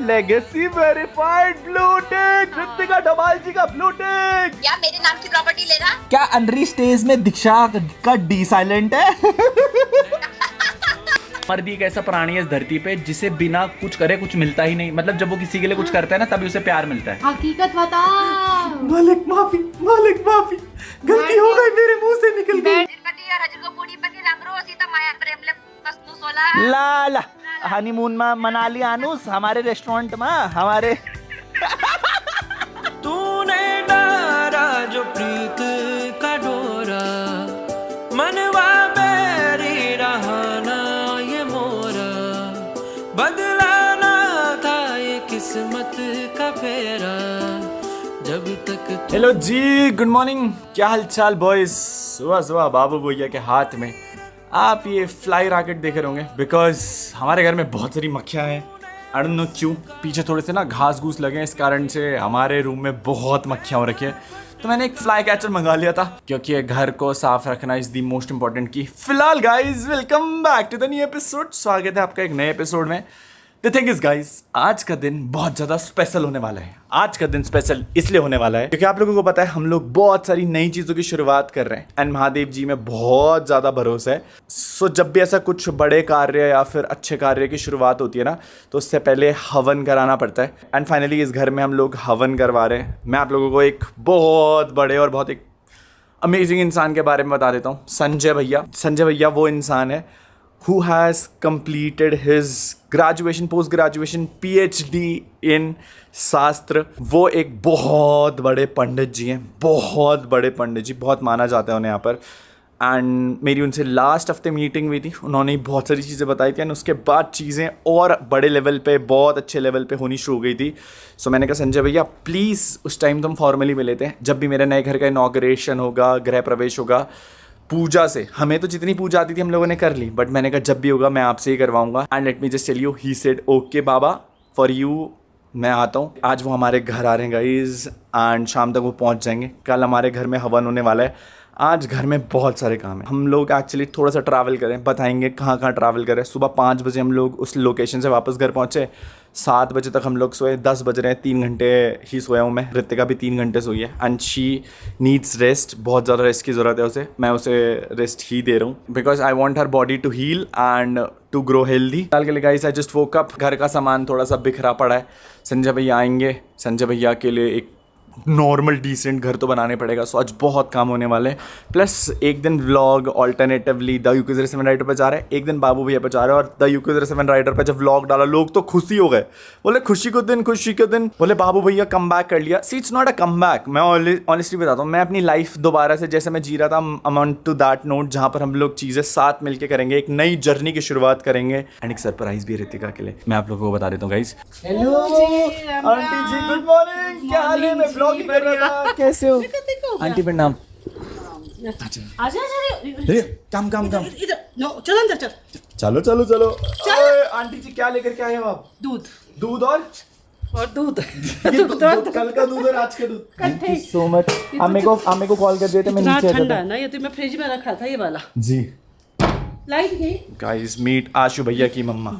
Legacy verified blue tick, Ritika Doval ji का blue टिक। या मेरे नाम की प्रॉपर्टी लेना। क्या अनरी स्टेज में दीक्षा का डी साइलेंट है? मर्दी एक ऐसा प्राणी है इस धरती पे जिसे बिना कुछ करे कुछ मिलता ही नहीं। मतलब जब वो किसी के लिए कुछ करता है ना तभी उसे प्यार मिलता है। हकीकत बता। मालिक माफी, गलती हो गई, मेरे मुंह से निकल गई। ला ला हनीमून में मना लिया अनुस हमारे रेस्टोरेंट में हमारे। तूने डारा जो प्रीत का डोरा मनवा मेरी रहाना ये मोरा बदलाना था ये किस्मत का फेरा जब तक। हेलो जी, गुड मॉर्निंग, क्या हालचाल बॉयज। सुबह सुबह बाबू भैया के हाथ में आप ये फ्लाई रॉकेट देख रहे होंगे बिकॉज हमारे घर में बहुत सारी मक्खियाँ हैं। आई डोंट नो क्यों, पीछे थोड़े से ना घास घूस लगे हैं, इस कारण से हमारे रूम में बहुत मक्खियाँ हो रखी है। तो मैंने एक फ्लाई कैचर मंगा लिया था क्योंकि ये घर को साफ रखना इज द मोस्ट इंपॉर्टेंट की। फिलहाल guys welcome back to the new episode. स्वागत है आपका एक नए एपिसोड में। द थिंग इज गाइज, आज का दिन बहुत ज़्यादा स्पेशल होने वाला है। आज का दिन स्पेशल इसलिए होने वाला है क्योंकि आप लोगों को पता है हम लोग बहुत सारी नई चीज़ों की शुरुआत कर रहे हैं एंड महादेव जी में बहुत ज़्यादा भरोसा है। सो जब भी ऐसा कुछ बड़े कार्य या फिर अच्छे कार्य की शुरुआत होती है ना तो उससे पहले हवन कराना पड़ता है। एंड फाइनली इस घर में हम लोग हवन करवा रहे हैं। मैं आप लोगों को एक बहुत बड़े और बहुत एक अमेजिंग इंसान के बारे में बता देता हूँ। संजय भैया वो इंसान है who has completed his graduation, post graduation, PhD in शास्त्र। वो एक बहुत बड़े पंडित जी हैं, बहुत बड़े पंडित जी, बहुत माना जाता है उन्हें यहाँ पर। एंड मेरी उनसे लास्ट हफ्ते मीटिंग हुई थी, उन्होंने बहुत सारी चीज़ें बताई थी एंड उसके बाद चीज़ें और बड़े लेवल पे, बहुत अच्छे लेवल पे होनी शुरू हो गई थी। सो मैंने कहा संजय भैया प्लीज़ उस टाइम तो हम फॉर्मली मिले थे, जब भी मेरे नए घर का इनॉग्रेशन होगा, गृह प्रवेश होगा, पूजा से हमें तो जितनी पूजा आती थी हम लोगों ने कर ली, बट मैंने कहा जब भी होगा मैं आपसे ही करवाऊंगा। And let me just tell you, he said okay बाबा फॉर यू, मैं आता हूँ। आज वो हमारे घर आ रहे हैं गाइज एंड शाम तक वो पहुँच जाएंगे। कल हमारे घर में हवन होने वाला है। आज घर में बहुत सारे काम हैं। हम लोग एक्चुअली थोड़ा सा ट्रैवल करें, बताएंगे कहाँ कहाँ ट्रैवल करें। सुबह 5 बजे हम लोग उस लोकेशन से वापस घर पहुँचे, 7 बजे तक हम लोग सोए, 10 बज रहे हैं, 3 घंटे ही सोया हूँ मैं। ऋतिका भी 3 घंटे सोई है एंड शी नीड्स रेस्ट, बहुत ज़्यादा रेस्ट की ज़रूरत है उसे। मैं उसे रेस्ट ही दे रहा हूँ because I want her body to heal and to grow healthy. फिलहाल के लिए guys I just woke up, घर का सामान थोड़ा सा बिखरा पड़ा है। संजय भैया आएंगे, संजय भैया के लिए एक नॉर्मल डिसेंट घर तो बनाने पड़ेगा। सो आज बहुत काम होने वाले हैं। प्लस एक दिन vlog alternatively the UK07 rider पर जा रहा है, एक दिन बाबू भैया पर जा रहा है। और द UK07 राइडर पर जब व्लॉग डाला लोग तो खुशी हो गए, बोले खुशी के दिन बोले बाबू भैया कम बैक कर लिया। See it's not a come back, मैं ऑनेस्टली बताता हूँ, मैं अपनी लाइफ दोबारा से जैसे मैं जी रहा था अमाउंट टू दैट नोट जहाँ पर हम लोग चीज़ें साथ मिलकर करेंगे, एक नई जर्नी की शुरुआत करेंगे एंड एक सरप्राइज भी ऋतिका के लिए मैं आप लोगों को बता देता हूँ गाइज। हेलो आंटी जी, गुड मॉर्निंग, क्या हाल है? मैं व्लॉग कर रहा था, कैसे हो आंटी? प्रणाम। कम चलो अंदर चल। चलो। आंटी जी क्या लेकर के आए हो आप? दूध और दूध कल का दूध और आज का दूध। Thank you so much. अम्मी को कॉल कर दिए थे, मैं नीचे ठंडा है ना, ये तो मैं फ्रिज में रखा था ये वाला जी। लाइट गई गाइस मीट आशु भैया की मम्मा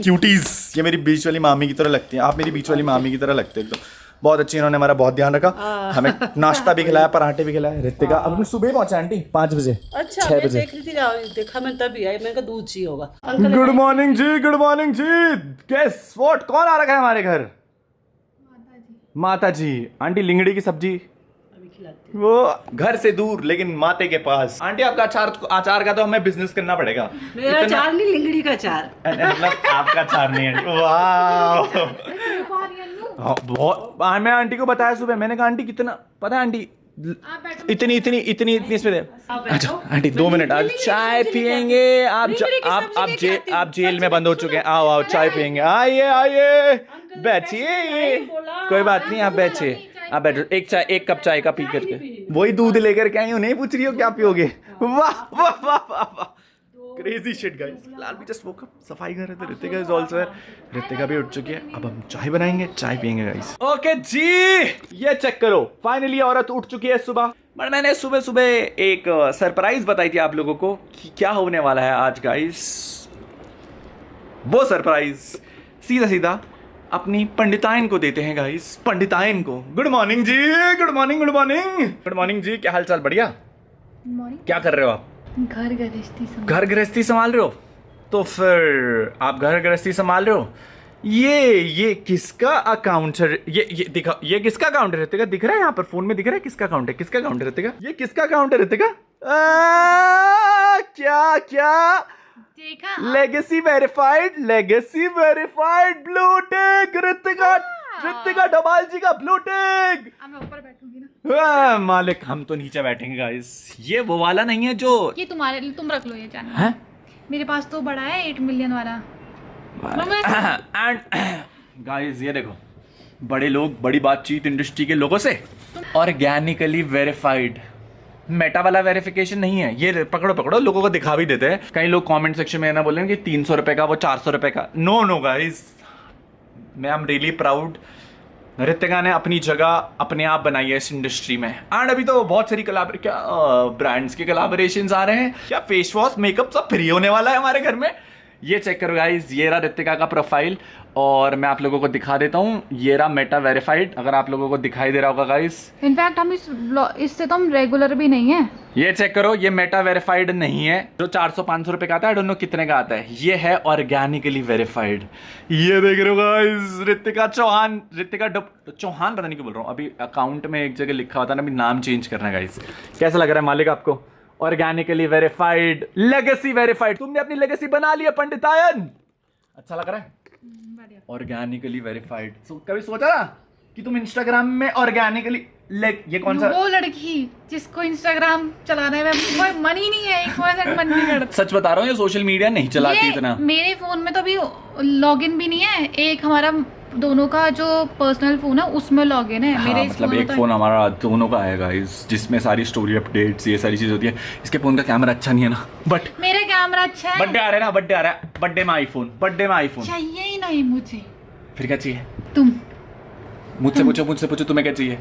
क्यूटीज। ये मेरी बीच वाली मामी की तरह लगती है, आप मेरी बीच वाली मामी की तरह लगते हैं एकदम। बहुत अच्छी, इन्होंने हमारा बहुत ध्यान रखा, हमें नाश्ता भी खिलाया, पराठे भी खिलाए। ऋतिका अब सुबह पहुंचा आंटी 5 बजे। अच्छा 6 बजे देख रही थी, देखा मैं तभी आई, मैंने कहा दूध चाहिए होगा। गुड मॉर्निंग जी। गेस व्हाट, कौन आ रखा है हमारे घर? माता जी। आंटी लिंगड़ी की सब्जी, वो घर से दूर लेकिन माते के पास। आंटी आपका अचार का तो हमें बिजनेस करना पड़ेगा। मेरा अचार नहीं, लिंगड़ी का अचार। मतलब आपका अचार नहीं है। वाह बहुत। मैं आंटी को बताया सुबह, मैंने कहा आंटी कितना पता है आंटी, इतनी इसमें दे। अच्छा आंटी 2 मिनट, आज चाय पियेंगे। आप जेल में बंद हो चुके हैं, आओ चाय पियेंगे। आइए बैठिए, कोई बात नहीं, आप बैठिए, आप बैठो। एक कप चाय का पी करके वही दूध लेकर के आई हूँ, नहीं पूछ रही हो क्या पियोगे? वाह क्रेजी शिट गाइस। फिलहाल भी जस्ट वोक अप, सफाई कर रहे थे। Ritika is also here, Ritika भी उठ चुकी है। अब हम चाय बनाएंगे, चाय पियेंगे गाइस। ओके जी, ये चेक करो, फाइनली औरत उठ चुकी है सुबह। बट मैंने सुबह एक सरप्राइज बताई थी आप लोगों को कि क्या होने वाला है आज गाइस। वो सरप्राइज सीधा अपनी पंडिताइन को देते हैं गाइस, पंडिताइन को। गुड मॉर्निंग जी, good morning, good morning, good morning जी। क्या हाल चाल? बढ़िया। मॉर्निंग। क्या कर रहे हो आप? घर गृहस्थी संभाल रहे हो? तो फिर आप घर गृहस्थी संभाल रहे हो, ये किसका अकाउंट है? ये दिखा, ये किसका अकाउंट है रितिका? दिख रहा है यहाँ पर फोन में, दिख रहा है किसका अकाउंट है? किसका अकाउंट है रितिका? ये किसका अकाउंट है रितिका? क्या देखा? Legacy verified blue tick Ritika Doval ji का ब्लू टिक। मैं ऊपर बैठूंगी ना। मालिक, हम तो नीचे बैठेंगे गाइस। ये वो वाला नहीं है जो ये तुम्हारे लिए, तुम रख लो ये चैनल। हैं? मेरे पास तो बड़ा है 8 मिलियन वाला। एंड गाइस ये देखो, बड़े लोग, बड़ी बातचीत इंडस्ट्री के लोगों से। ऑर्गेनिकली वेरीफाइड, मेटा वाला वेरिफिकेशन नहीं है ये। पकड़ो, लोगों को दिखा भी देते हैं। कई लोग कमेंट सेक्शन में ना बोलेंगे 300 रुपए का, वो 400 रुपए का। नो गाइस, मैं एम रियली प्राउड। रितिका ने अपनी जगह अपने आप बनाई है इस इंडस्ट्री में। एंड अभी तो बहुत सारी ब्रांड्स के कोलैबोरेशंस आ रहे हैं। क्या फेस वॉश, मेकअप सब फ्री होने वाला है हमारे घर में। ये चेक करो गाइस, ये रहा रितिका का प्रोफाइल, और मैं आप लोगों को दिखा देता हूँ। ये रहा मेटा वेरीफाइड, अगर आप लोगों को दिखाई दे रहा होगा गाइस। इनफैक्ट हम इससे तो हम रेगुलर भी नहीं है। ये चेक करो, ये मेटा वेरीफाइड नहीं है जो 400-500 रुपए का आता है। आई डोंट नो कितने का आता है। ये है ऑर्गेनिकली वेरीफाइड। ये देख रहे हो गाइस, रितिका चौहान पता नहीं क्यों बोल रहा हूँ। अभी अकाउंट में एक जगह लिखा होता है ना, अभी नाम चेंज करना है गाइस। कैसा लग रहा है मालिक आपको? Organically verified, legacy verified. तुमने अपनी लेगेसी बना ली है पंडितायन। अच्छा लग रहा है? Organically verified. कभी सोचा ना कि तुम इंस्टाग्राम में ऑर्गेनिकली ये कौन सा? वो लड़की जिसको इंस्टाग्राम चलाने में कोई मन ही नहीं है, 1% मन नहीं करता। सच बता रहा हूँ, ये सोशल मीडिया नहीं चलाती इतना। मेरे फोन में तो अभी लॉगिन भी नहीं है। एक हमारा दोनों का जो पर्सनल फोन है उसमें लॉगिन है। हाँ, मेरे मतलब एक फोन हमारा दोनों का है गाइस, जिसमें सारी स्टोरी अपडेट्स ये सारी चीज होती है। इसके फोन का कैमरा अच्छा नहीं है ना, बट मेरा कैमरा अच्छा है। बर्थडे आ रहा है ना, बर्थडे में आईफोन चाहिए ही नहीं मुझे। फिर क्या चाहिए? तुम मुझसे पूछो तुम्हें क्या चाहिए?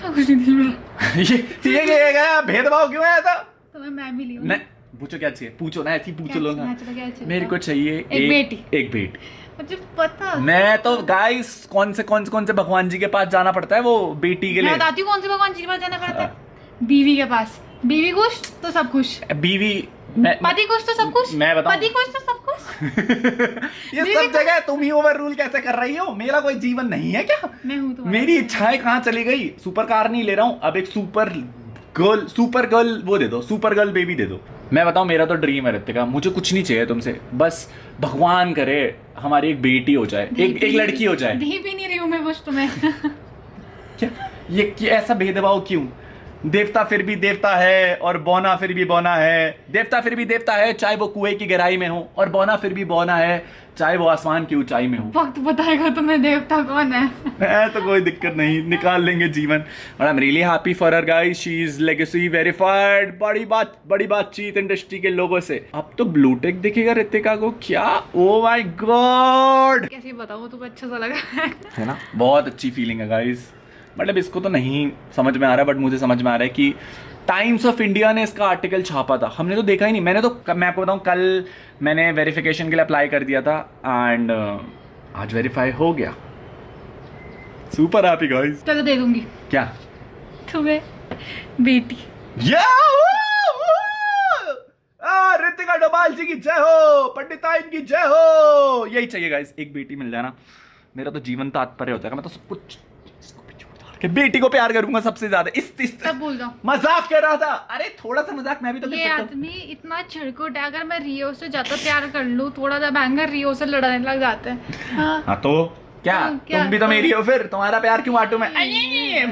कुछ नहीं चाहिए। ये गया भेदभाव क्यों आया था? तुम्हें मैं भी लियो। नहीं, पूछो क्या चाहिए? पूछो ना, ऐसी पूछ लो ना। मेरे को को चाहिए एक बेटी। मुझे पता। मैं तो गाइस कौन से भगवान जी के पास जाना पड़ता है वो बेटी के लिए? मैं बताती हूँ कौन से भगवान जी के पास जाना पड़ता है। बीवी के पास। बीवी खुश तो सब खुश। बीवी पति खुश तो सब खुश। मैं बताऊं? पति खुश तो सब खुश। ये सब जगह तुम ही ओवर रूल कैसे कर रही हो? मेरा कोई जीवन नहीं है क्या? मैं हूँ तुम्हारा। मेरी इच्छाएं कहाँ चली गई? सुपर कार नहीं ले रहा हूँ, अब एक सुपर गर्ल वो दे दो, सुपर गर्ल बेबी दे दो। मैं बताऊं, मेरा तो ड्रीम है रितिका, मुझे कुछ नहीं चाहिए तुमसे, बस भगवान करे हमारी एक बेटी हो जाए, एक लड़की हो जाए। दी भी नहीं रही हूँ मैं कुछ तुम्हें। क्या ये ऐसा भेदभाव क्यों? देवता फिर भी देवता है और बौना फिर भी बौना है। देवता फिर भी देवता है चाहे वो कुएं की गहराई में हो, और बौना फिर भी बौना है चाहे वो आसमान की ऊंचाई में हो। वक्त बताएगा तुम्हें देवता कौन है। तो कोई दिक्कत नहीं, निकाल लेंगे जीवन। और I am really happy for her guys, she is legacy verified. बड़ी बातचीत इंडस्ट्री के लोगों से। अब तो ब्लू टिक दिखेगा रितिका को क्या? ओ माय गॉड, कैसे बताओ, तुम्हें अच्छा सा लगा है ना? बहुत अच्छी फीलिंग है गाइस। मतलब इसको तो नहीं समझ में आ रहा, बट मुझे समझ में आ रहा है कि टाइम्स ऑफ इंडिया ने इसका आर्टिकल छापा था। हमने तो देखा ही नहीं। मैं आपको बताऊं, कल मैंने वेरिफिकेशन के लिए अप्लाई कर दिया था एंड आज वेरीफाई हो गया। Super happy guys. चलो दे दूंगी। क्या? तुम्हें बेटी। रितिका डोभाल जी की जय हो, पंडिताइन की जय हो। यही चाहिए गाइस, एक बेटी मिल जाए ना, मेरा तो जीवन तात्पर्य होता है। मैं तो सब कुछ कि बेटी को प्यार करूंगा सबसे ज्यादा। सब बोल दो। मजाक कर रहा था। अरे थोड़ा सा मजाक मैं भी तो कर ये सकता हूं। आदमी इतना छिड़कुट है, अगर मैं रियो से ज्यादा प्यार कर लूं, थोड़ा सा बैंगर रियो से लड़ने लग जाते हैं। हाँ तो क्या तुम भी तो मेरी हो, फिर तुम्हारा प्यार क्यों बांटू मैं?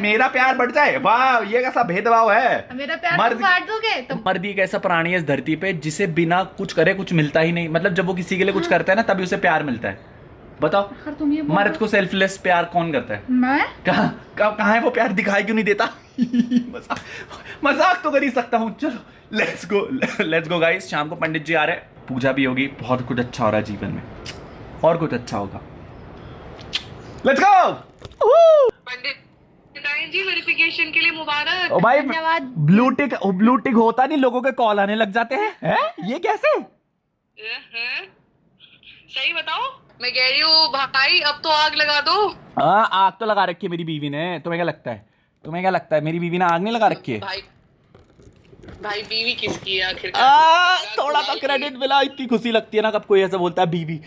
मेरा प्यार बढ़ जाए, वाह ये कैसा भेदभाव है। मेरा प्यार तुम बांट दोगे तो? मर्द एक ऐसा प्राणी है इस धरती पे जिसे बिना कुछ करे कुछ मिलता ही नहीं। मतलब जब वो किसी के लिए कुछ करता है ना, तभी उसे प्यार मिलता है। बताओ तुम ये मर्द को सेल्फलेस प्यार कौन करता है? मैं कहाँ है वो प्यार? दिखाई क्यों नहीं देता? मजाक तो कर ही सकता हूँ। चलो लेट्स गो गाइस। शाम को पंडित जी आ रहे हैं, पूजा भी होगी, बहुत कुछ अच्छा हो रहा है जीवन में, और कुछ अच्छा होगा। Let's go. Pandit ji verification के लिए मुबारक। ओ भाई, धन्यवाद। ब्लू टिक होता नहीं, लोगों के कॉल आने लग जाते हैं। ये कैसे? सही बताओ। मैं कह रही हूँ भाई अब तो आग लगा दो। हाँ, आग तो लगा रखी है मेरी बीवी ने। तुम्हें क्या लगता है? तुम्हें क्या लगता है मेरी बीवी ने आग नहीं लगा रखी है? भाई बीवी किसकी है आखिर? थोड़ा सा क्रेडिट मिला। इतनी खुशी लगती है ना कब कोई ऐसा बोलता है बीवी।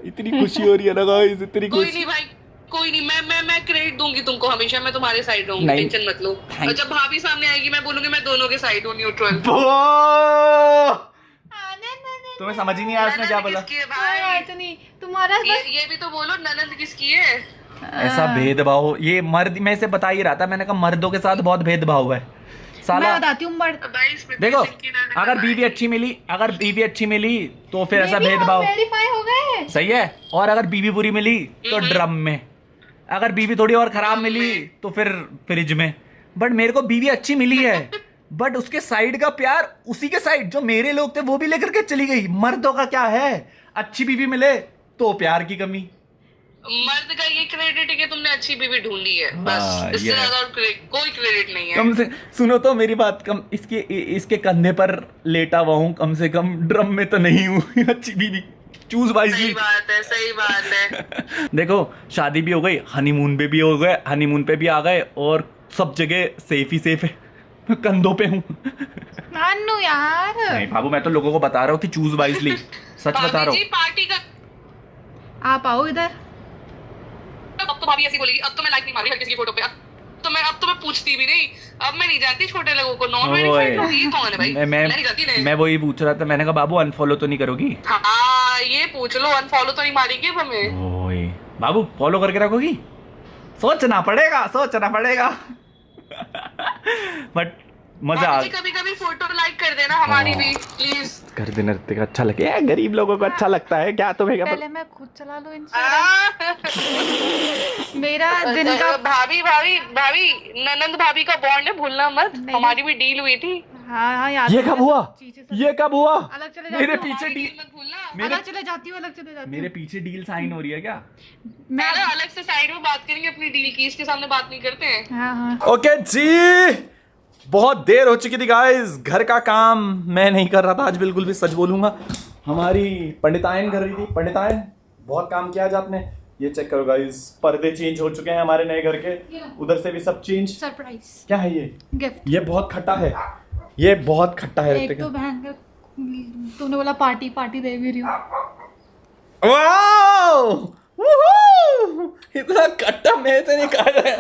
इतनी खुशी हो रही है ना गाइस, इतनी कोई खुशी। नहीं भाई, कोई नहीं, मैं क्रेडिट दूंगी तुमको हमेशा। मैं तुम्हारे साइड रहूंगी, नहीं। टेंशन मत लो। और जब भाभी सामने आएगी मैं बोलूंगी मैं दोनों के साइड हूँ, न्यूट्रल। तुम्हें समझ ही नहीं आया उसने क्या बोला? किसकी है भाई? तो नहीं तुम्हारा ये भी तो बोलो, ननद किसकी है? ऐसा भेदभाव, ये मर्द, मैं इसे बता ही रहा था, मैंने कहा मर्दों के साथ बहुत भेदभाव है साला। मैं बताती हूँ भाई स्मृति देखो, सिंह की ननद है अगर भाई। बीवी अच्छी मिली तो फिर ऐसा भेदभाव वेरीफाई हो गए। सही है। और अगर बीवी बुरी मिली तो ड्रम में, अगर बीवी थोड़ी और खराब मिली तो फिर फ्रिज में। बट मेरे को बीवी अच्छी मिली है, बट उसके साइड का प्यार, उसी के साइड जो मेरे लोग थे वो भी लेकर के चली गई। मर्दों का क्या है, अच्छी बीवी मिले तो प्यार की कमी। मर्द का ये क्रेडिट है कि तुमने अच्छी बीवी ढूंढी है, बस। हाँ, इससे ये है। ज्यादा और कोई क्रेडिट नहीं है। कम से सुनो तो मेरी बात, कम इसके कंधे पर लेटा हुआ हूँ, कम से कम ड्रम में तो नहीं हूँ। अच्छी बीवी चूज वाइजली। सही बात है, सही बात है। देखो, शादी भी हो गई, हनीमून पे भी हो गए, हनीमून पे भी आ गए, और सब जगह सेफ ही सेफ है। मैं कंधों पे हूँ। नानू यार, नहीं बाबू, मैं तो लोगों को बता रहा हूँ कि चूज वाइजली। सच बता रहा भाभी हूँ। जी पार्टी का आप आओ इधर। अब तो भाभी ऐसी बोलेगी, अब तो मैं लाइक नहीं मार रही हर किसी की फोटो पे। अब तो मैं पूछती भी नहीं। अब मैं नहीं जानती छोटे लोगों को, नॉन वेरीफाइड लोग ये कौन है भाई? मैं नहीं जानती। नहीं, मैं वही पूछ रहा था, मैंने कहा बाबू अनफॉलो तो नहीं करोगी? हाँ ये पूछ लो, अनफॉलो तो नहीं मारेगी अब हमें? ओए बाबू, फॉलो करके रखोगी? सोचना पड़ेगा। बट मजा आ कभी कभी फोटो लाइक कर देना हमारी भी प्लीज। कर देना, तेरा अच्छा लगे यार, गरीब लोगों को अच्छा लगता है क्या? तुम्हें क्या पहले मैं खुद चला लूं इंस्टाग्राम। मेरा दिन का भाभी ननंद भाभी का बॉन्ड है, भूलना मत। नहीं। हमारी भी डील हुई थी। हाँ याद ये है, कब हुआ? चीजें सब- ये कब हुआ? अलग चले जाती मेरे हूँ। पीछे डील, डील मत भूलना। अलग चले जाती हूँ, अलग चले जाती मेरे पीछे डील साइन हो रही है क्या? हूँ मैं। पहले अलग से साइड में बात करेंगे अपनी डील की, इसके सामने बात नहीं करते हैं। हाँ ओके जी, बहुत देर हो चुकी थी गाइस। घर का काम मैं नहीं कर रहा था आज, बिल्कुल भी, सच बोलूंगा। हमारी पंडितायन कर रही थी। पंडितायन, बहुत काम किया आज आपने। ये चेक करो गाइस, पर्दे चेंज हो चुके हैं हमारे नए घर के, उधर से भी सब चेंज। सरप्राइज क्या है ये? गिफ्ट। ये बहुत खट्टा है, ये बहुत खट्टा है। एक तो बहन का, तूने बोला पार्टी दे भी रही हूँ। वाओ, वूहू! इतना खट्टा मेरे से नहीं खा रहा।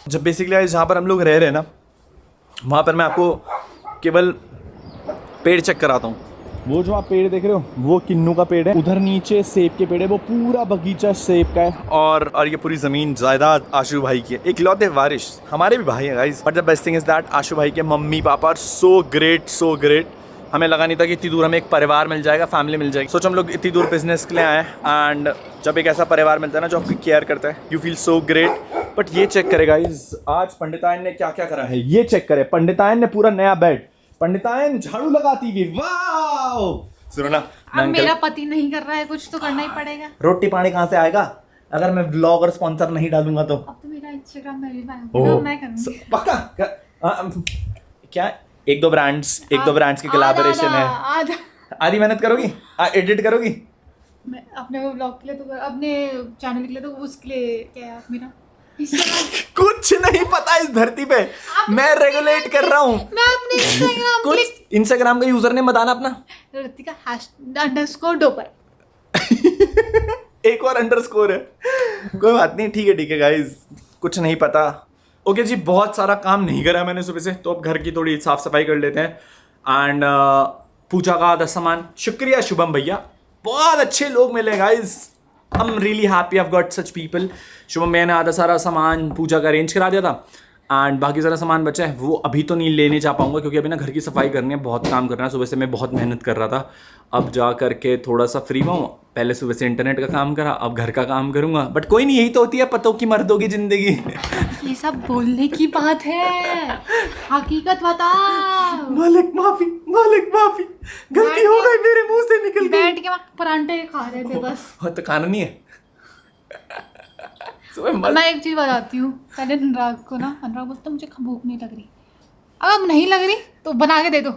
जब बेसिकली जहाँ पर हम लोग रह रहे हैं ना, वहाँ पर मैं आपको केवल पेड़ चेक कराता हूँ। वो जो आप पेड़ देख रहे हो, वो किन्नू का पेड़ है। उधर नीचे सेब के पेड़ है, वो पूरा बगीचा सेब का है। और ये पूरी जमीन जायदाद आशु भाई की है, इकलौते वारिश। हमारे भी भाई हैं guys, but the best thing is that Ashu भाई के mummy papa are so great. हमें लगा नहीं था कि इतनी दूर हमें एक परिवार मिल जाएगा, फैमिली मिल जाएगी। सोच हम लोग इतनी दूर बिजनेस के लिए आए हैं, एंड जब एक ऐसा परिवार मिलता है ना जो आपकी केयर करता है, you feel so great. But ये चेक करे गाइस, आज पंडितायन ने क्या क्या करा है, ये चेक करे। पंडितायन ने पूरा नया बेड, पंडितायन झाड़ू लगाती हुई, वाओ। सुनो ना, अब मेरा पति नहीं कर रहा है, कुछ तो करना ही पड़ेगा। रोटी पानी कहाँ से आएगा अगर मैं व्लॉग और स्पॉन्सर नहीं डालूंगा तो? अब तो मेरा इंस्टाग्राम वेरीफाई ओह, होगा, मैं करूंगी। पक्का? क्या एक दो ब्रांड्स की कोलैबोरेशन है। आधी मेहनत करोगी, एडिट करोगी? मैं अपने व्लॉग के लिए तो, अपने चैनल के लिए तो, उसके लिए क्या है मेरा इंस्टाग्राम। कुछ नहीं पता इस धरती पे, मैं रेगुलेट कर रहा हूँ। मैं अपने इंस्टाग्राम के लिए कुछ इंस्टाग्राम का यूजर नेम बताना अपना। ऋतिका _डोपर। एक और अंडरस्कोर है, कोई बात नहीं, ठीक है गाइस, कुछ नहीं पता। ओके जी, बहुत सारा काम नहीं करा मैंने सुबह से, तो अब घर की थोड़ी साफ सफाई कर लेते हैं। एंड पूजा का आधा सामान, शुक्रिया शुभम भैया, बहुत अच्छे लोग मिले guys. I am really happy I got such people. Shubham भैया ने आधा सारा सामान पूजा का अरेंज करा दिया था, एंड बाकी सारा सामान बचा है, वो अभी तो नहीं लेने जा पाऊंगा क्योंकि अभी ना घर की सफाई करनी है, बहुत काम करना है। सुबह से मैं बहुत मेहनत कर रहा था, अब जा करके थोड़ा सा फ्री हुआ। पहले सुबह से इंटरनेट का काम करा, अब घर का काम करूंगा। बट कोई नहीं, यही तो होती है पतों की मर्दों की जिंदगी। ये सब बोलने की बात है, हकीकत बता। मालिक माफी, गलती हो गई, मेरे मुंह से निकल गई। बैठ के वक्त परांठे खा रहे थे बस। तो खाना नहीं है। मैं एक चीज बताती हूँ, पहले अनुराग को ना, अनुराग बोलता मुझे भूख नहीं लग रही। अब नहीं लग रही तो बना के दे दो।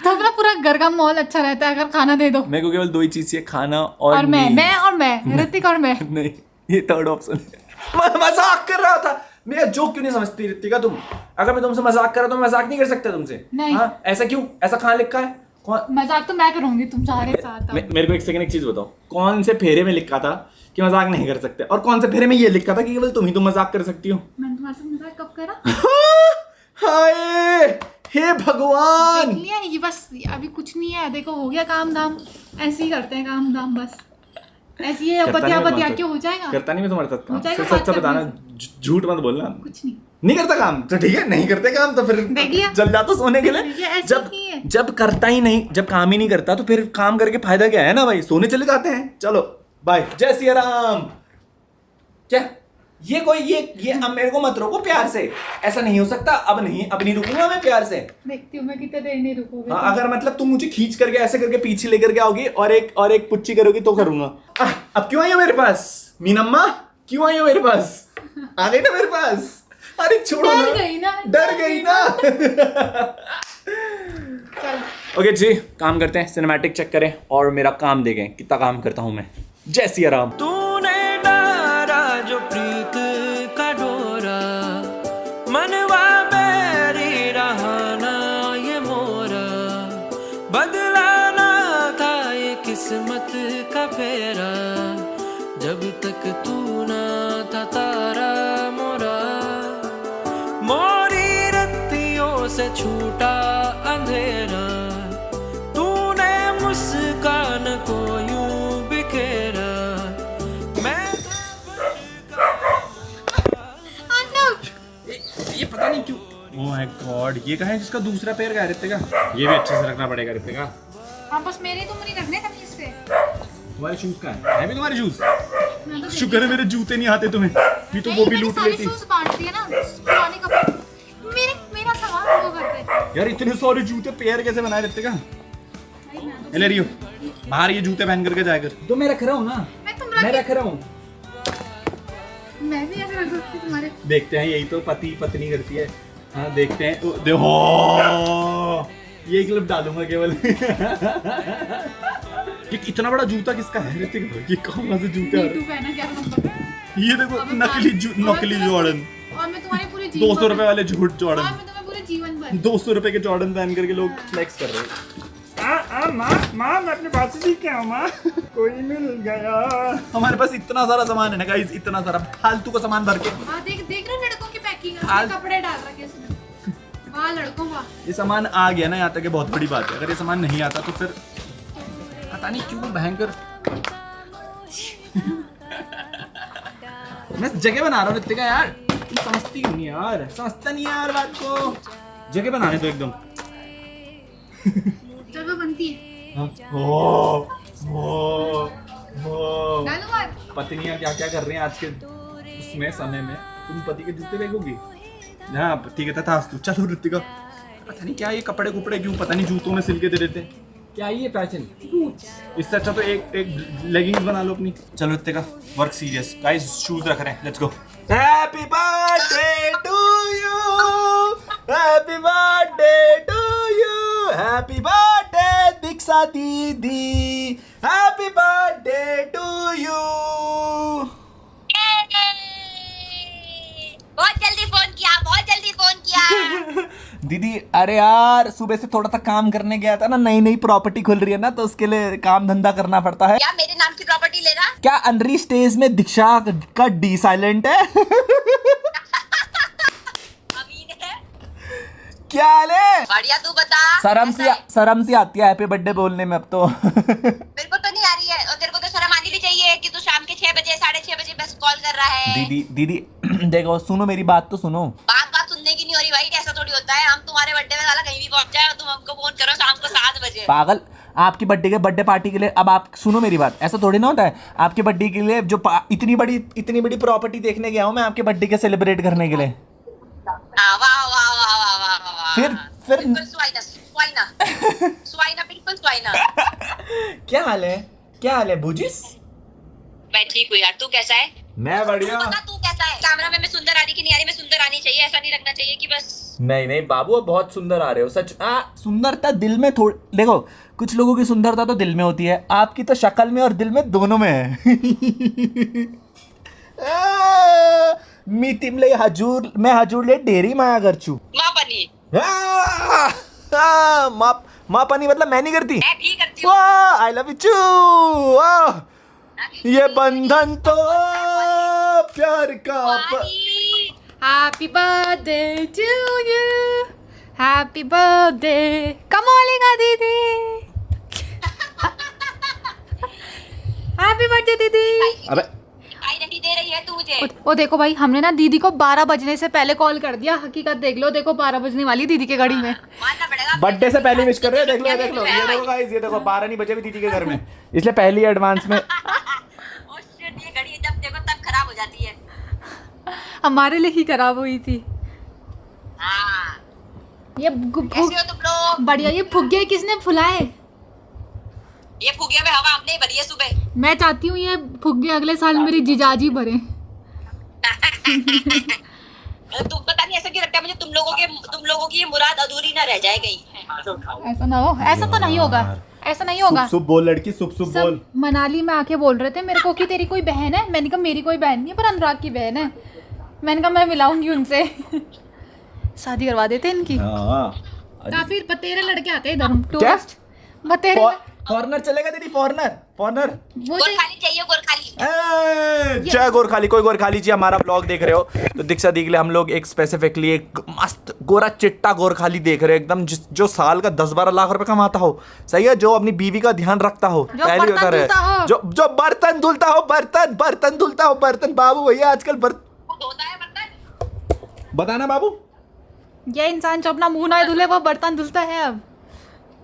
तो अपना पूरा घर का माहौल अच्छा रहता है अगर खाना दे दो। मेरे को केवल दो ही चीज चाहिए, खाना और मैं नींद। ऋतिक और मैं। नहीं, ये थर्ड ऑप्शन है। मैं मजाक कर रहा था। मेरा जोक क्यों नहीं समझती ऋतिका तुम? अगर मैं तुमसे मजाक कर रहा तो मैं मजाक नहीं कर सकता तुमसे? नहीं। हाँ, ऐसा क्यों? ऐसा कहाँ लिखा है? कौन? मजाक तो मैं करूंगी तुम्हारे साथ। मेरे को एक सेकंड एक चीज बताओ, कौन से फेरे में लिखा था कि मजाक नहीं कर सकते, और कौन से फेरे में ये लिखा था कि केवल तुम ही तो मजाक कर सकती हो? मैंने तुम्हारे साथ मजाक कब करा? हाय हे भगवान। देख लिया ये बस, अभी कुछ नहीं है, देखो हो गया काम धाम, ऐसे ही करते हैं काम धाम बस, ऐसे ही बतिया क्यों हो जाएगा? करता नहीं मैं तुम्हारे साथ काम। हो जाएगा, सच बात बताना, करनी। झूठ मत बोलना। कुछ नहीं, नहीं करता काम तो ठीक है, नहीं करते काम तो फिर देख लिया। जल जाता सोने के देख लिए। लिया, ऐसे जब ही है। जब करता ही नहीं, जब काम ही नहीं करता तो फिर काम करके फायदा क्या है ना भाई, सोने चले जाते हैं। चलो बाय, जय सिया राम। क्या ये कोई ये अब मेरे को मत रोको प्यार से, ऐसा नहीं हो सकता। अब नहीं रुकूंगा मैं प्यार से। देखती हूँ मैं कितने देर नहीं रुकोगे। हाँ, अगर मतलब तुम मुझे खींच करके ऐसे करके पीछे लेकर के आओगी और एक पुच्ची करोगी तो करूंगा। अब क्यों आई हो मेरे पास मीनम्मा? क्यों आई हो मेरे पास? आ गई ना मेरे पास? अरे छोड़ो ना, डर गई ना। ओके जी, काम करते हैं, सिनेमैटिक चेक करें और मेरा काम देखें कितना काम करता हूं मैं। जय सिया राम। तूने डारा जो प्रीत का डोरा, मनवा मेरी रहाना ये मोरा, बदलाना था ये किस्मत का फेरा, जब तक तू ना था तारा मोरा, मोरी रत्तियों से छूटा अंधेरा, तूने मुस्कान को यूं बिखेरा, मैं ये पता नहीं क्यों। ओह माय गॉड, ये कहाँ है जिसका दूसरा पैर का है रितिका? ये भी अच्छे से रखना पड़ेगा रितिका। हाँ बस मेरे तुम नहीं रखने कभी इससे। तुम्हारे शूज कहाँ है भी तुम्हारे शूज? मैं तो शुक्र है मेरे जूते नहीं आते तुम्हें, भी तो वो भी लूट लेती। शूज बांट दिए ना पुराने कपड़े, मेरा सामान वो करते। यार इतने सारे जूते पैर कैसे बनाए रितिका? ले रही हो बाहर ये जूते पहन करके जाया कर। तो मैं रख रहा हूँ ना, मैं रख रहा हूँ। मैं भी ऐसे रख सकती हूँ तुम्हारे। देखते हैं, यही तो पति पत्नी करती है। हाँ देखते हैं। देखो ये क्लिप डालूंगा केवल। ये इतना बड़ा जूता किसका है ऋतिक? ये कौन से जूते हैं? तू पहना क्या नंबर? ये देखो नकली जॉर्डन, और मैं तुम्हारे पूरे जीवन 200 रुपए वाले झूठ और जॉर्डन, मैं तुम्हें पूरे जीवन भर 200 रुपए के जॉर्डन पहन करके लोग फ्लेक्स कर रहे हैं। माँ मैं अपने बात से सीख के आऊँ माँ, कोई मिल गया। हमारे पास इतना सारा सामान है ना गाइस, इतना सारा फालतू का सामान भर के। हाँ देख रहे हो लड़कों की पैकिंग, हाल- कपड़े डाल रखे इसमें। वाह लड़कों वाह। ये सामान आ गया ना यहाँ तक, बहुत बड़ी बात है। अगर ये सामान नहीं आता तो फिर पता नहीं क्यों भयंकर। मैं जगह बना रहा हूँ ऋतिका यार, तू समझती क्यों नहीं यार? समझता नहीं यार बात को। जगह बनाने दो एकदम। जगह बनती है। डालो बात। पत्नियां क्या क्या कर रही हैं आज के उसमें समय में? तुम पति के जूते फेंकोगी? हाँ ठीक है था। चलो ऋतिका, पता नहीं क्या ये कपड़े कुपड़े क्यों पता नहीं जूतों में सिल के दे देते हैं। क्या ये फैशन? इससे अच्छा तो एक लेगिंग्स बना लो अपनी। चलो Ritika, work serious guys, shoes रख रहे हैं, let's go. Happy birthday to you, happy birthday to you, happy birthday Diksha दीदी, हैप्पी बर्थडे टू यू। बहुत जल्दी फोन किया दीदी अरे यार सुबह से थोड़ा सा काम करने गया था ना, नई प्रॉपर्टी खुल रही है ना, तो उसके लिए काम धंधा करना पड़ता है। क्या मेरे नाम की प्रॉपर्टी लेना? क्या अनरी स्टेज में दीक्षा का डी साइलेंट है? अमीन है क्या हाल है? बढ़िया, तू बता। शर्म सी आती है हैप्पी बर्थडे बोलने में अब तो। मेरे को तो नहीं आ रही है, और तेरे को तो शर्म आनी भी चाहिए कि तू शाम के 6 बजे 6:30 बजे बस कॉल कर रहा है। दीदी देखो सुनो मेरी बात तो सुनो। बात सुनने की नहीं हो रही भाई, ऐसा थोड़ी होता है। हम तुम्हारे बर्थडे में साला कहीं भी पहुंच जाए और तुम हमको फोन करो शाम को 7 बजे। पागल, आपकी बर्थडे पार्टी के लिए, अब आप सुनो मेरी बात, ऐसा थोड़ी ना होता है। आपके बर्थडे के लिए जो इतनी बड़ी प्रॉपर्टी देखने गया हूँ मैं, आपके बर्थडे के सेलिब्रेट करने के लिए। वाह वाह वाह वाह वाह वाह। फिर बिल्कुल स्वाइना बिल्कुल स्वाइना। क्या हाल है भूजिस? मैं ठीक हूँ यार, तू कैसा है? मैं बढ़िया। बता तू कैसा है? कैमरा में मैं सुंदर आ रही कि नहीं आ रही? मैं सुंदर आनी चाहिए, ऐसा नहीं लगना चाहिए कि बस। नहीं बाबू अब बहुत सुंदर आ रहे हो सच। सुंदरता दिल में थोड़ी, देखो कुछ लोगों की सुंदरता तो दिल में होती है, आपकी तो शक्ल में और दिल में दोनों में है। मी तिमले हजूर मैं हजूरले डेरी माया करचू। माँ बनी माँ पानी मतलब मैं नहीं करती। मैं भी करती हूँ। I love you. ये बंधन तो प्यार का happy birthday to you, happy birthday Kamalika दीदी, हैप्पी बर्थडे दीदी। अबे आई नहीं दे रही है तू मुझे। ओ देखो भाई, हमने ना दीदी को 12 बजने से पहले कॉल कर दिया। हकीकत देख लो, देखो 12 बजने वाली दीदी के घड़ी में। मानना पड़ेगा। बर्थडे से पहले विश कर रहे हो, देख लो ये देखो गाइस, ये देखो 12 नहीं बजे भी दीदी के घर में, इसलिए पहली एडवांस में। ओ शिट, ये घड़ी जब देखो तब खराब हो जाती है। हमारे लिए ही खराब हुई थी हाँ, ये कैसे हो तुम लोग? बढ़िया। ये फुग्गे किसने फुलाए? ये फुगे में हवा हमने ही भरी है सुबह। मैं चाहती हूँ ये फुग्गे अगले साल मेरी जीजाजी भरे। तुम पता नहीं ऐसा क्यों लगता है मुझे, तुम लोगों की ये मुराद अधूरी ना रह जाए कहीं। ऐसा ना हो, ऐसा तो नहीं होगा, ऐसा नहीं होगा। सुप बोल लड़की, सुप बोल। सब मनाली में आके बोल रहे थे मेरे को कि तेरी कोई बहन है। मैंने कहा मेरी कोई बहन नहीं है, पर अनुराग की बहन है। मैंने कहा मैं मिलाऊंगी उनसे। शादी करवा देते इनकी। काफी बतेरे लड़के आते हैं इधर टूरिस्ट। बतेरे फॉरनर चलेगा दीदी, फॉरनर वो गोरखाली चाहिए, गोरखाली। जय गोरखाली। कोई गोरखाली जी हमारा ब्लॉग देख रहे हो तो दीक्षा दी के लिए हम लोग एक स्पेसिफिकली एक मस्त गोरा चिट्टा गोरखाली देख रहे हैं, एकदम जो साल का 10-12 लाख रुपए कमाता हो, सही है, जो अपनी बीवी का ध्यान रखता हो, पहली उधर है, जो बर्तन धुलता हो, बर्तन धुलता हो, बर्तन। बाबू भैया आजकल धोता है बर्तन। बताना बाबू, ये इंसान जो अपना मुंह ना धुले वो बर्तन धुलता है। अब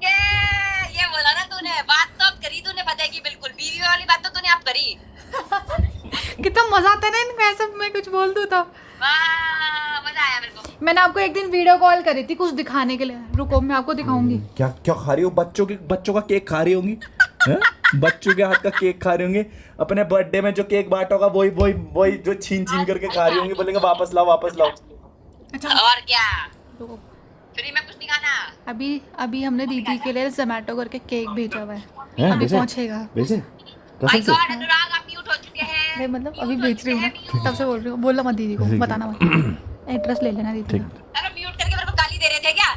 ये बोला ना तूने, बात तो अब करी तूने फतेह की, बिल्कुल बीवी वाली बात तो तूने अब करी। कितना मजा आता है ना इनको ऐसा मैं कुछ बोल दूं तो। वाह, मजा आया मेरे को। मैंने आपको एक दिन वीडियो कॉल करी थी कुछ दिखाने के लिए, रुको मैं आपको दिखाऊंगी। क्या क्या खा रही हो? बच्चों का केक खा रही होंगी। बच्चों के हाथ का केक खा रही होंगी। अपने बर्थडे में जो केक बांटा होगा वही जो छीन करके खा रही होंगी। बोलेंगे वापस लाओ। अच्छा और क्या, रुको, फ्री में कुछ नहीं खाना। अभी हमने दीदी के लिए जोमेटो करके केक भेजा हुआ है, अभी पहुंचेगा। माय गॉड, अनुराग आप म्यूट हो चुके हैं। अरे मतलब अभी बेच रही हूँ ना, तब से बोल रही हूँ। बोलना मत दीदी को, बताना मत। एड्रेस ले लेना दीदी का। अरे म्यूट करके मेरे को गाली दे रहे थे क्या?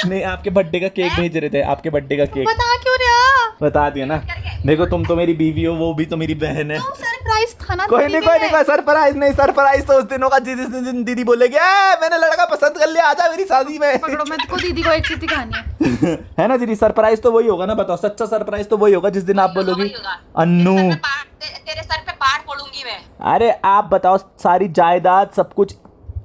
नहीं, आपके बर्थडे का केक भेज रहे थे, आपके बर्थडे का केक। बता क्यों रहा? बता दिया ना। देखो तुम तो मेरी बीवी हो, वो भी तो मेरी बहन है। सरप्राइज था ना। कोई नहीं सरप्राइज तो उस दिन होगा जिस दिन दीदी बोलेगी मैंने लड़का पसंद कर लिया, आजा मेरी शादी में। पकड़ो, मैं को दीदी को एक चीज दिखानी है। है ना दीदी, सरप्राइज तो वही होगा ना, बताओ। सच्चा सरप्राइज तो वही होगा जिस दिन आप बोलोगी अन्नू तेरे सर पे पहाड़ फोड़ूंगी मैं। अरे आप बताओ, सारी जायदाद सब कुछ,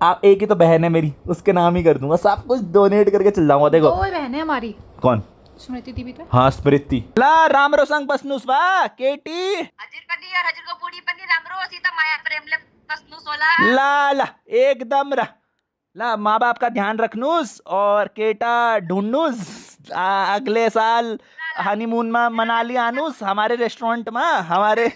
आप एक ही तो बहन है मेरी, उसके नाम ही कर दूंगा, सब कुछ डोनेट करके चल जाऊंगा। देखो दो बहन है हमारी। कौन? स्मृति दी भी तो। हाँ स्मृति। ला राम रोसंग बसनुसवा केटी हजर पन्नी और हजर को पूरी पन्नी रामरो सीता माया प्रेम ले पसनु सोला। ला एकदम ला माँ बाप का ध्यान रखनूस और केटा ढूंढनूस। अगले साल हनीमून में मनाली आनूस हमारे रेस्टोरेंट में हमारे।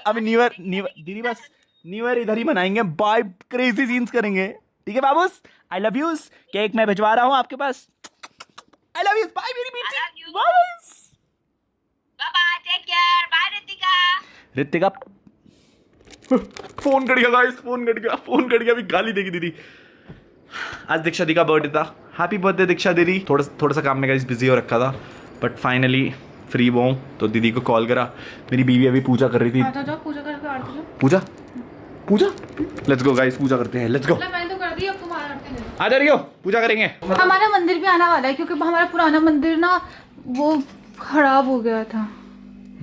अभी न्यू ईयर दीदी बस न्यू ईयर इधर ही मनाएंगे, बाय क्रेजी सीन्स करेंगे, ठीक है बाबूस? I love you. केक मैं भिजवा रहा हूँ आपके पास। आई लव यू, बाय मेरी बेटी, bye bye, take care, bye Ritika. Phone cut गया गाइस, फोन कट गया। अभी गाली देगी दीदी। आज दीक्षा दी का बर्थडे था। हैप्पी बर्थडे दीक्षा दीदी। थोड़ा सा काम में गाइस बिजी हो रखा था, बट फाइनली फ्री वो हूँ तो दीदी को कॉल करा। मेरी बीवी अभी पूजा कर रही थी। पूजा लेट्स गो गाइस, पूजा करते हैं, लेट्स गो। मैंने तो कर दी, अब तुम आ जा रही हो? पूजा करेंगे। हमारा मंदिर भी आने वाला है क्योंकि हमारा पुराना मंदिर ना वो खराब हो गया था।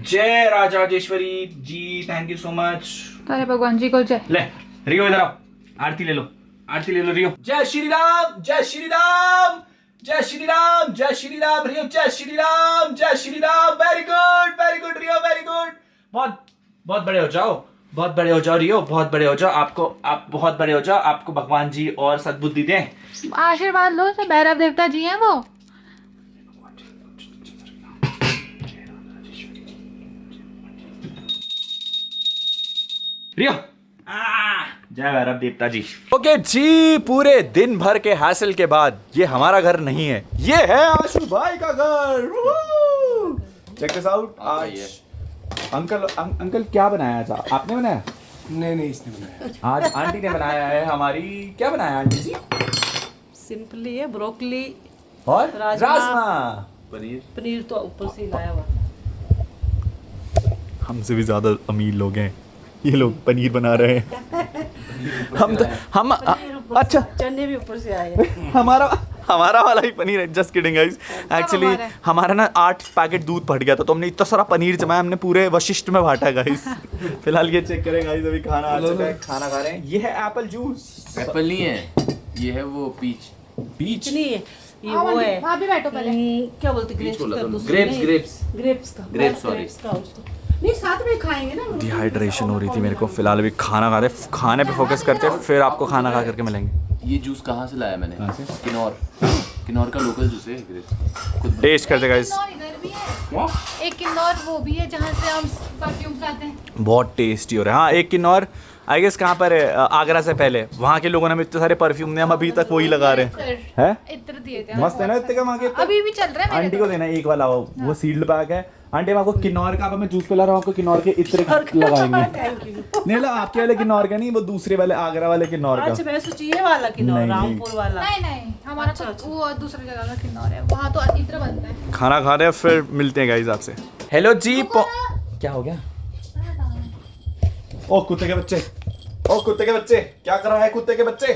जय राजेश्वरी जी, थैंक यू सो मच। अरे भगवान जी को जय। ले रियो इधर आओ, आरती ले लो रियो। जय श्री राम, जय श्री राम, जय श्री राम, जय श्री राम रियो, जय श्री राम, जय श्री राम। वेरी गुड रियो, वेरी गुड। बहुत बड़े हो जाओ, बहुत बड़े हो जाओ रियो, बहुत बड़े हो जाओ। आप बहुत बड़े हो जाओ, आपको भगवान जी और सद्बुद्धि दें। आशीर्वाद लो, भैरव देवता जी हैं वो। रिया जय भैरव देवता जी। ओके जी, पूरे दिन भर के हासिल के बाद ये हमारा घर नहीं है, ये है आशु भाई का घर। Check this out. आज अंकल क्या बनाया था? आपने बनाया? नहीं इसने बनाया। आज आंटी ने बनाया है हमारी। क्या बनाया आंटी जी? सिंपली है, ब्रोकली और राजमा। पनीर तो ऊपर से ही लाया हुआ। हमसे भी ज्यादा अमीर लोग हैं ये लोग, पनीर बना रहे हैं। हम अच्छा चने भी ऊपर से आए हैं। हमारा वाला ही पनीर है। जस्ट किडिंग गाइस, एक्चुअली हमारा ना 8 पैकेट दूध फट गया था, तो हमने इतना सारा पनीर जमाया, हमने पूरे वशिष्ठ में बांटा गाइस। फिलहाल ये चेक करें गाइस, अभी खाना आ चुका है, खाना खा रहे हैं। ये है एप्पल जूस। एप्पल नहीं है, ये है वो पीच। नहीं है, ये वो है। वहाँ भी बैठो पहले। क्या बोलते ग्रेप्स का उसको नहीं, साथ में खाएंगे ना। डिहाइड्रेशन हो रही थी मेरे को। फिलहाल अभी खाना खा रहे, खाने पे फोकस करते हैं, फिर आपको खाना खा करके मिलेंगे। ये जूस कहाँ से लाया मैंने? किन्नौर का लोकल जूस है। खुद टेस्ट करते गाइस। इधर भी है एक किन्नौर, वो भी है जहाँ से हम परफ्यूम लाते हैं। बहुत टेस्टी हो रहा है। हाँ, एक किन्नौर आई गेस कहाँ पर है? आगरा से पहले। वहाँ के लोगों ने हमें इतने सारे परफ्यूम दिए, हम अभी तक वही लगा रहे हैं। इत्र दिए थे मस्त है ना इतने कम आगे? अभी भी चल रहा है। आंटी को देना एक वाला, वो सील्ड पैक है। आंटी, हम आपको किन्नौर का, मैं जूस पिला रहा हूँ आपको, किन्नौर के इत्र लगाएंगे। नहीं ला, आपके वाले किन्नौर का नहीं, वो दूसरे वाले आगरा वाले किन्नौर का। अच्छा, मैं सोची ये वाला किन्नौर, रामपुर वाला। नहीं हमारा तो वो दूसरी जगह का किन्नौर है, वहाँ तो इत्र बनता है। खाना खा रहे हैं, फिर मिलते हैं गाइस आपसे। हेलो जी। क्या हो गया? ओ कुत्ते के बच्चे, ओ कुत्ते के बच्चे, क्या कर रहा है कुत्ते के बच्चे?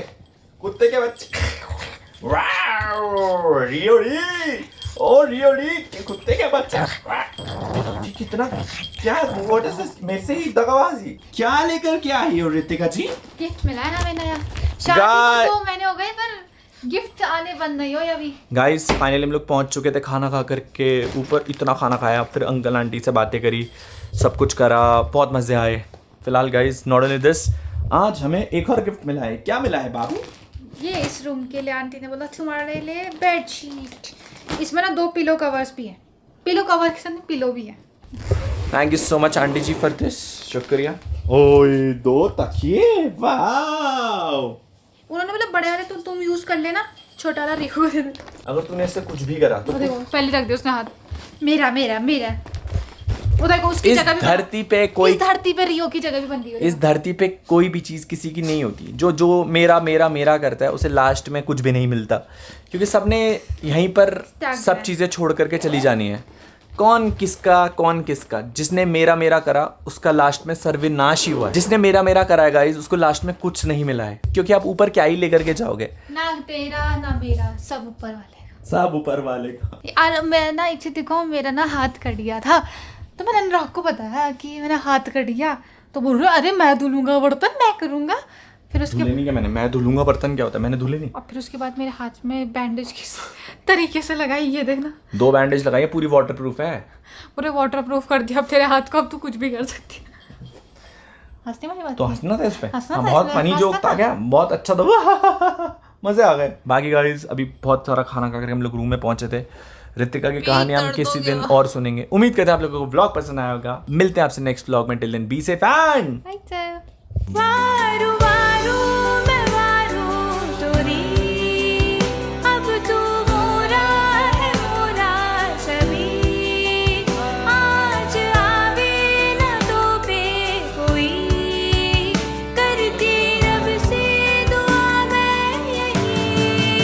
कुत्ते के बच्चे रियोड़ी, ओ रियोड़ी, कुत्ते के बच्चे। ये कितना, क्या व्हाट इज दिस? मेरे से ही दगाबाजी। क्या लेकर क्या आई हो रितिका जी? गिफ्ट मिला है ना हमें नया। शादी को 2 महीने हो गए, पर गिफ्ट आने बंद नहीं हो अभी। गाइस फाइनली हम लोग पहुंच चुके थे खाना खा करके ऊपर। इतना खाना खाया, फिर अंकल आंटी से बातें करी, सब कुछ करा, बहुत मजे आए। फिलहाल गाइस नॉट ओनली दिस, आज हमें एक और गिफ्ट मिला है। क्या मिला है बाबू? ये इस रूम के लिए आंटी ने बोला तुम्हारे लिए बेडशीट। इसमें ना 2 पिलो कवर्स भी हैं। पिलो कवर के साथ पिलो भी है। Thank you so much aunty ji for this, शुक्रिया। ओए 2 तकिए, वाओ। उन्होंने बोला बड़े वाले तुम यूज कर लेना, छोटा वाला रिको को दे दे। अगर तूने इससे कुछ भी करा तो देखो पहले रख दे उसने हाथ, मेरा मेरा मेरा। वो देखो उसकी इस जगह भी धरती पे कोई, इस धरती पे रियो की जगह भी बन रही है। इस धरती पे कोई भी चीज किसी की नहीं होती। जो मेरा मेरा मेरा करता है, उसे लास्ट में कुछ भी नहीं मिलता, क्योंकि सबने यहीं पर सब चीजें छोड़ करके चली जानी है। कौन किसका? जिसने मेरा मेरा करा उसका लास्ट में सर्वनाश ही हुआ है। जिसने मेरा मेरा करा है गाइस, उसको लास्ट में कुछ नहीं मिला है, क्योंकि आप ऊपर क्या ही लेकर के जाओगे? ना तेरा ना मेरा, सब ऊपर वाले का। सब ऊपर वाले का। यार मैं ना एक चीज दिखाऊं, मेरा ना हाथ कट गया था, तो मैंने अनुराग को बताया कि मेरा हाथ कट गया, तो बोल रहा अरे मैं धुलूंगा बर्तन, मैं करूंगा। फिर उसके धुले नहीं क्या मैंने? मैं धुलूंगा बर्तन क्या होता है? मैंने धुले नहीं। और फिर उसके बाद मेरे हाथ में बैंडेज किस तरीके से लगाई, ये देखना। 2 बैंडेज लगाई, पूरी वाटरप्रूफ है। पूरे वाटरप्रूफ कर दिया अब तेरे हाथ को, अब तू कुछ भी कर सकती है। हंसने वाली बात तो हंसना था इस पे। हंसना था बहुत इसमें, फनी हंसना जोक था क्या? बहुत अच्छा था। मजे आ गए। बाकी गाइस अभी बहुत सारा खाना खा कर हम लोग रूम में पहुंचे थे। रितिका की कहानी हम किसी दिन और सुनेंगे। उम्मीद करते हैं आप लोगों को व्लॉग पसंद आया होगा। मिलते हैं आपसे नेक्स्ट व्लॉग में। Till then be safe and Bye.